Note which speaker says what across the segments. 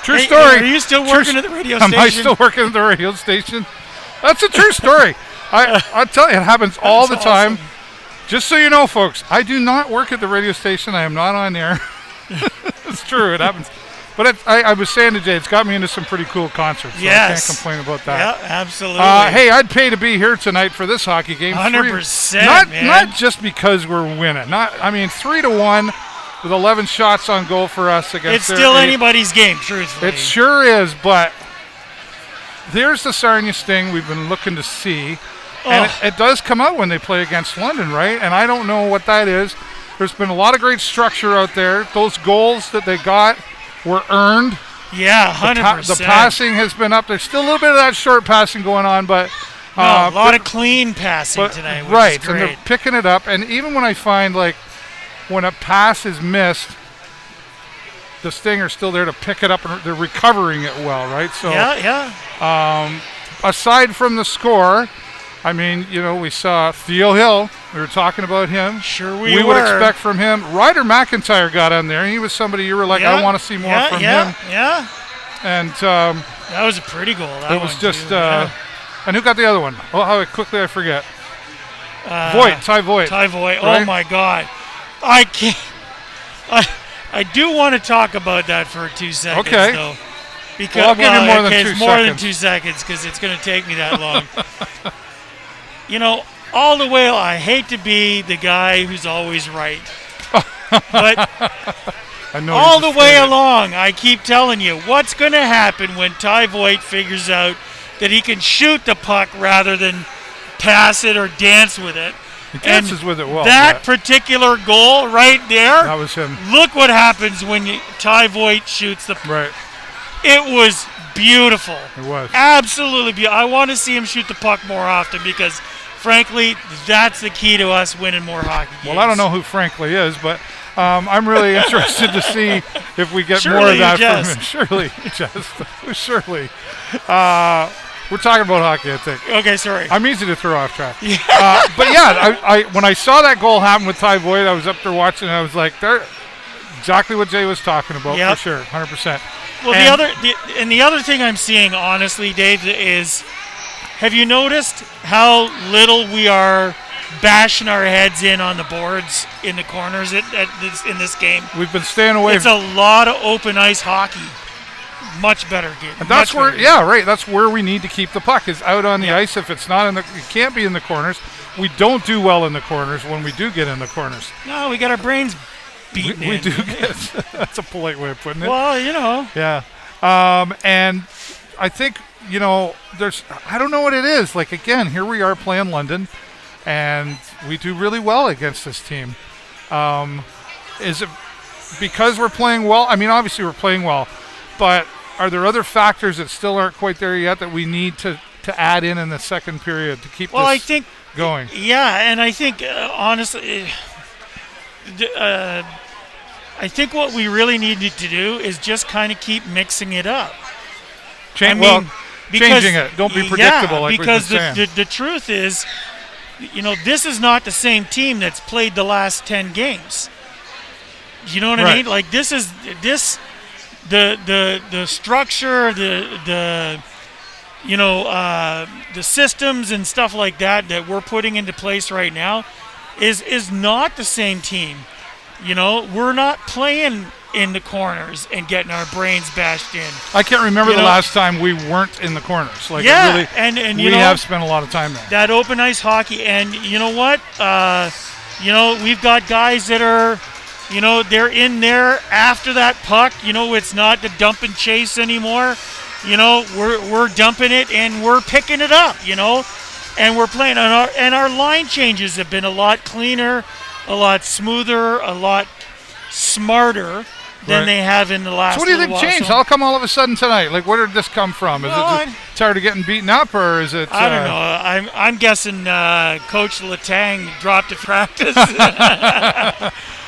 Speaker 1: True story.
Speaker 2: Are you still working at the radio station?
Speaker 1: Am I still working at the radio station? That's a true story. I'll tell you, it happens all the time.
Speaker 2: Awesome.
Speaker 1: Just so you know, folks, I do not work at the radio station. I am not on air. It's true. It happens. But I was saying to Jay, it's got me into some pretty cool concerts. So
Speaker 2: Yes.
Speaker 1: I can't complain about that.
Speaker 2: Yeah, absolutely.
Speaker 1: Hey, I'd pay to be here tonight for this hockey game.
Speaker 2: 100%, man.
Speaker 1: Not just because we're winning. 3-1 with 11 shots on goal for us against.
Speaker 2: It's still anybody's game, truthfully.
Speaker 1: It sure is, but there's the Sarnia Sting we've been looking to see. And it does come out when they play against London, right? And I don't know what that is. There's been a lot of great structure out there. Those goals that they got were earned.
Speaker 2: Yeah, 100%.
Speaker 1: The passing has been up. There's still a little bit of that short passing going on, but
Speaker 2: a lot of clean passing tonight, which
Speaker 1: right,
Speaker 2: is great.
Speaker 1: and they're picking it up. And even when I find, like, when a pass is missed, the Sting are still there to pick it up, and they're recovering it well, right? So
Speaker 2: yeah.
Speaker 1: Aside from the score, I mean, we saw Theo Hill. We were talking about him.
Speaker 2: Sure we
Speaker 1: would
Speaker 2: were.
Speaker 1: expect from him. Ryder McIntyre got on there. He was somebody you were like, I want to see more from him.
Speaker 2: Yeah.
Speaker 1: And
Speaker 2: that was a pretty goal.
Speaker 1: It was just and who got the other one? Oh, how quickly I forget. Ty Voigt.
Speaker 2: Ty Voigt.
Speaker 1: Right?
Speaker 2: Oh my God. I can't. I do want to talk about that for 2 seconds,
Speaker 1: okay.
Speaker 2: though. Because
Speaker 1: I'll give you more than 2 seconds.
Speaker 2: It's more than 2 seconds because it's going to take me that long. All the way, I hate to be the guy who's always right. But all the way along, I keep telling you, what's going to happen when Ty Voigt figures out that he can shoot the puck rather than pass it or dance with it.
Speaker 1: He dances with it well.
Speaker 2: That particular goal right there,
Speaker 1: that was him.
Speaker 2: Look what happens when Ty Voigt shoots the puck.
Speaker 1: Right.
Speaker 2: It was beautiful.
Speaker 1: It was.
Speaker 2: Absolutely beautiful. I want to see him shoot the puck more often because, frankly, that's the key to us winning more hockey games.
Speaker 1: Well, I don't know who Frankly is, but I'm really interested to see if we get
Speaker 2: Shirley
Speaker 1: more of that
Speaker 2: Just.
Speaker 1: from him. Shirley, just. Shirley. We're talking about hockey, I think.
Speaker 2: Okay, sorry.
Speaker 1: I'm easy to throw off track. But yeah, I when I saw that goal happen with Ty Voigt, I was up there watching, and I was like, "There, exactly what Jay was talking about for sure, 100%."
Speaker 2: Well, the other thing I'm seeing, honestly, Dave, is have you noticed how little we are bashing our heads in on the boards in the corners in this game?
Speaker 1: We've been staying away.
Speaker 2: It's a lot of open ice hockey. Much better game.
Speaker 1: And that's where, right. That's where we need to keep the puck is out on the ice. If it's not it can't be in the corners. We don't do well in the corners when we do get in the corners.
Speaker 2: No, we got our brains beaten in.
Speaker 1: We do get. That's a polite way of putting it.
Speaker 2: Well,
Speaker 1: Yeah. And I think there's. I don't know what it is. Like again, here we are playing London, and we do really well against this team. Is it because we're playing well? I mean, obviously we're playing well, but are there other factors that still aren't quite there yet that we need to add in the second period to keep this
Speaker 2: I think
Speaker 1: going?
Speaker 2: Yeah, and I think honestly, I think what we really needed to do is just kind of keep mixing it up.
Speaker 1: Changing it. Don't be predictable. Like
Speaker 2: because
Speaker 1: we've been saying.
Speaker 2: the truth is, this is not the same team that's played the last 10 games. You know what I mean? Like the structure, the systems and stuff like that we're putting into place right now is not the same team. We're not playing in the corners and getting our brains bashed in.
Speaker 1: I can't remember the last time we weren't in the corners. Like
Speaker 2: and
Speaker 1: we have spent a lot of time there.
Speaker 2: That open ice hockey, and you know what? We've got guys that are, they're in there after that puck. It's not the dump and chase anymore. We're dumping it and we're picking it up. And we're playing on our line changes have been a lot cleaner, a lot smoother, a lot smarter than they have in the last.
Speaker 1: So what do you think changed? How come all of a sudden tonight? Like, where did this come from? Is it tired of getting beaten up, or is it?
Speaker 2: I don't know. I'm guessing Coach Letang dropped a practice.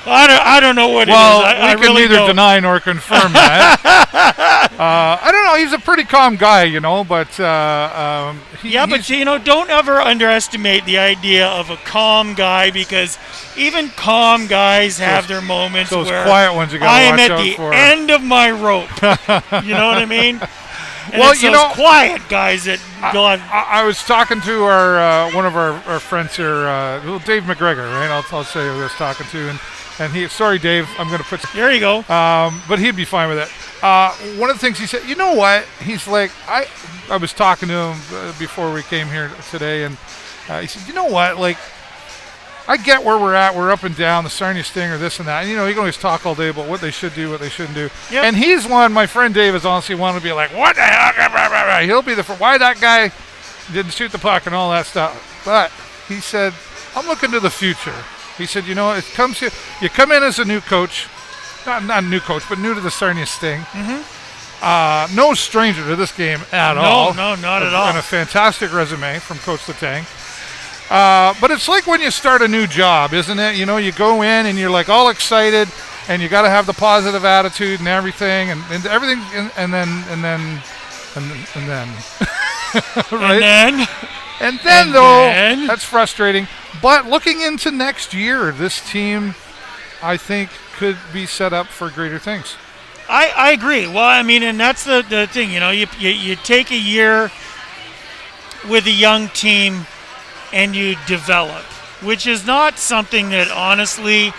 Speaker 2: I don't know what it is. I
Speaker 1: we can
Speaker 2: really
Speaker 1: neither
Speaker 2: don't.
Speaker 1: deny nor confirm that. I don't know. He's a pretty calm guy, but
Speaker 2: don't ever underestimate the idea of a calm guy, because even calm guys have their moments
Speaker 1: those
Speaker 2: where
Speaker 1: quiet ones you gotta
Speaker 2: I am
Speaker 1: watch
Speaker 2: at
Speaker 1: out
Speaker 2: the
Speaker 1: for.
Speaker 2: end of my rope. You know what I mean? And
Speaker 1: Well,
Speaker 2: it's those quiet guys that go on.
Speaker 1: I was talking to our one of our friends here, Dave McGregor, right? I'll say who I was talking to, and he. Sorry, Dave, I'm going to put.
Speaker 2: There you go.
Speaker 1: But he'd be fine with it. One of the things he said, you know what? He's like, I was talking to him before we came here today, and he said, you know what? Like, I get where we're at. We're up and down, the Sarnia Sting or this and that. And, you can always talk all day about what they should do, what they shouldn't do.
Speaker 2: Yep.
Speaker 1: And he's one, my friend Dave is honestly one to be like, what the hell? He'll be why that guy didn't shoot the puck and all that stuff. But he said, I'm looking to the future. He said, it comes here. You come in as a new coach, not a new coach, but new to the Sarnia Sting.
Speaker 2: Mm-hmm.
Speaker 1: No stranger to this game at all.
Speaker 2: No, not at all.
Speaker 1: And a fantastic resume from Coach Letang. But it's like when you start a new job, isn't it? You go in and you're like all excited, and you got to have the positive attitude and everything, and everything, and then, right? And then that's frustrating. But looking into next year, this team, I think, could be set up for greater things.
Speaker 2: I agree. Well, I mean, and that's the thing. You take a year with a young team and you develop, which is not something that, honestly,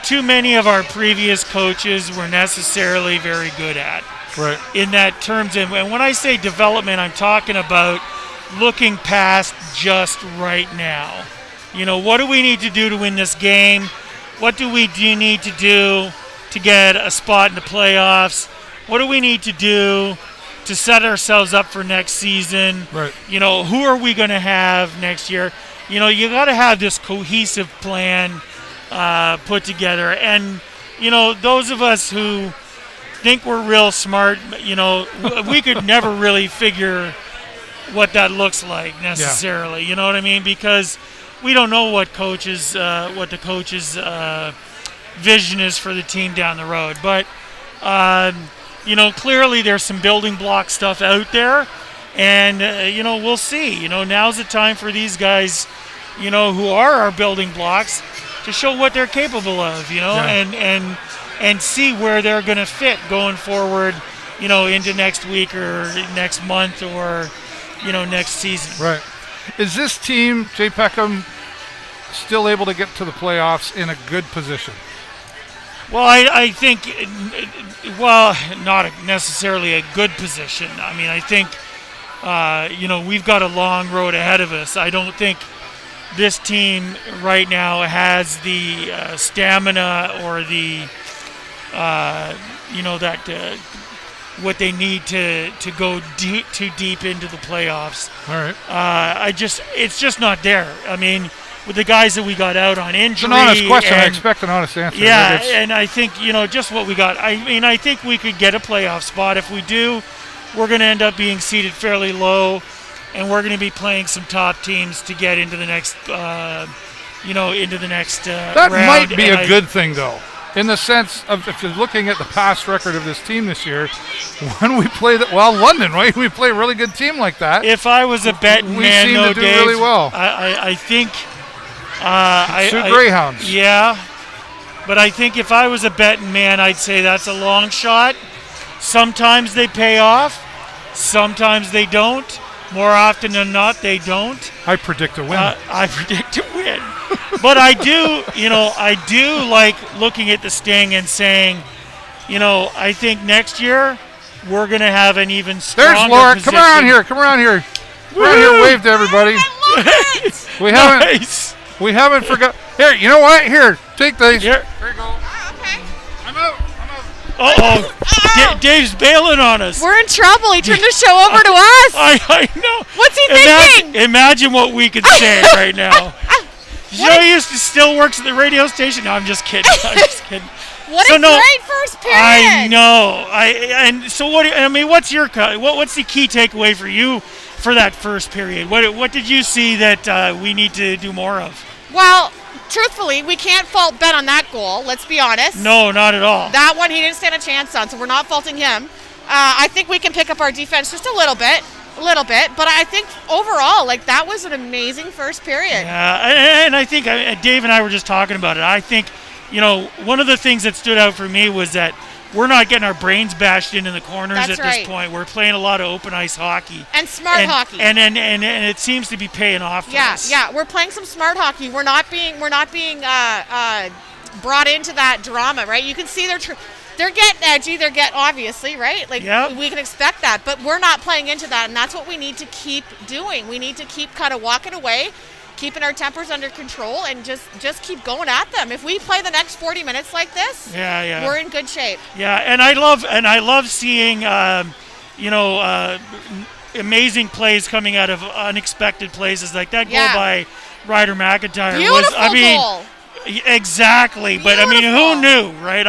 Speaker 2: too many of our previous coaches were necessarily very good at.
Speaker 1: Right.
Speaker 2: In that terms, and when I say development, I'm talking about looking past just right now. What do we need to do to win this game? What do we need to do to get a spot in the playoffs? What do we need to do to set ourselves up for next season?
Speaker 1: Right.
Speaker 2: Who are we going to have next year? You got to have this cohesive plan put together. And, those of us who think we're real smart, we could never really figure what that looks like necessarily. Yeah. You know what I mean? Because we don't know what the coach's vision is for the team down the road. But, clearly there's some building block stuff out there. And, we'll see. Now's the time for these guys, who are our building blocks, to show what they're capable of, and see where they're going to fit going forward, into next week or next month or, next season.
Speaker 1: Right. Is this team, Jay Peckham, still able to get to the playoffs in a good position?
Speaker 2: Well, I think, not necessarily a good position. I mean, I think, we've got a long road ahead of us. I don't think this team right now has the stamina or the, what they need to go too deep into the playoffs.
Speaker 1: All right.
Speaker 2: It's just not there. I mean, with the guys that we got out on injury.
Speaker 1: It's an honest question. I expect an honest answer.
Speaker 2: Yeah, and I think, just what we got. I mean, I think we could get a playoff spot. If we do, we're going to end up being seated fairly low, and we're going to be playing some top teams to get into the next,
Speaker 1: that
Speaker 2: round.
Speaker 1: Might be a good thing, though, in the sense of if you're looking at the past record of this team this year, when we play London, right? We play a really good team like that.
Speaker 2: If I was a betting man,
Speaker 1: we seem to do
Speaker 2: Dave,
Speaker 1: really well.
Speaker 2: I think.
Speaker 1: Sioux Greyhounds.
Speaker 2: Yeah, but I think if I was a betting man, I'd say that's a long shot. Sometimes they pay off. Sometimes they don't. More often than not, they don't.
Speaker 1: I predict a win.
Speaker 2: I predict a win. But I do like looking at the Sting and saying, I think next year we're going to have an even stronger
Speaker 1: There's Laura.
Speaker 2: position.
Speaker 1: Come around here. Come around here. Wave to everybody. We haven't forgot. Here, you know what? Here, take these.
Speaker 2: Here.
Speaker 1: There you go.
Speaker 3: Oh, okay.
Speaker 1: I'm out.
Speaker 2: Uh-oh. Dave's bailing on us.
Speaker 3: We're in trouble. He turned the show over to us.
Speaker 2: I know.
Speaker 3: What's he thinking?
Speaker 2: Imagine what we could say right now. You know, he still works at the radio station. No, I'm just kidding. I'm just kidding.
Speaker 3: What a great first period!
Speaker 2: I know. What's the key takeaway for you for that first period? What did you see that we need to do more of?
Speaker 3: Well, truthfully, we can't fault Ben on that goal. Let's be honest.
Speaker 2: No, not at all.
Speaker 3: That one he didn't stand a chance on, so we're not faulting him. I think we can pick up our defense just a little bit. But I think overall, that was an amazing first period.
Speaker 2: Yeah, and I think Dave and I were just talking about it. I think, one of the things that stood out for me was that we're not getting our brains bashed in the corners
Speaker 3: That's
Speaker 2: at
Speaker 3: right.
Speaker 2: this point. We're playing a lot of open ice hockey.
Speaker 3: And smart hockey.
Speaker 2: And it seems to be paying off for us.
Speaker 3: Yeah, we're playing some smart hockey. We're not being brought into that drama, right? You can see they're getting edgy. Obviously, right? We can expect that, but we're not playing into that, and that's what we need to keep doing. We need to keep kind of walking away, keeping our tempers under control, and just keep going at them. If we play the next 40 minutes like this, we're in good shape.
Speaker 2: Yeah, and I love seeing amazing plays coming out of unexpected places like that goal by Ryder McIntyre.
Speaker 3: Beautiful goal.
Speaker 2: Exactly, but who knew, right?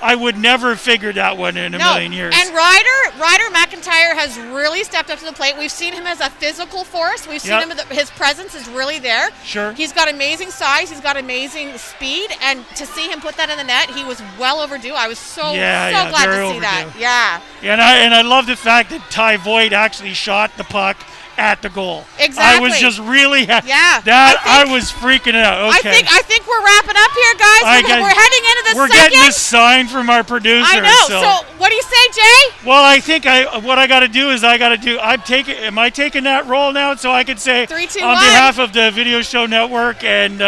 Speaker 2: I would never have figured that one in a million years.
Speaker 3: And Ryder McIntyre has really stepped up to the plate. We've seen him as a physical force. We've seen him. His presence is really there.
Speaker 2: Sure.
Speaker 3: He's got amazing size. He's got amazing speed. And to see him put that in the net, he was well overdue. I was so glad to see
Speaker 2: overdue.
Speaker 3: that. Yeah.
Speaker 2: And I love the fact that Ty Voigt actually shot the puck at the goal.
Speaker 3: Exactly.
Speaker 2: I was just really I was freaking out. Okay.
Speaker 3: I think we're wrapping up here, guys. We're heading into the second.
Speaker 2: We're getting a sign from our producer.
Speaker 3: I know. So what do you say, Jay?
Speaker 2: Well, I think what I got to do is am I taking that role now so I can say
Speaker 3: 3, 2,
Speaker 2: on
Speaker 3: 1.
Speaker 2: behalf of the Video Show Network and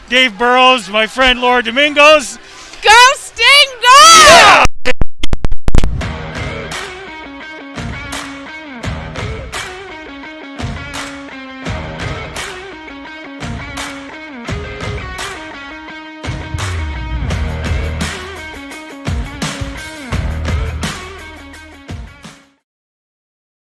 Speaker 2: Dave Burrows, my friend Laura Domingos.
Speaker 3: Go Sting, go!
Speaker 2: Yeah!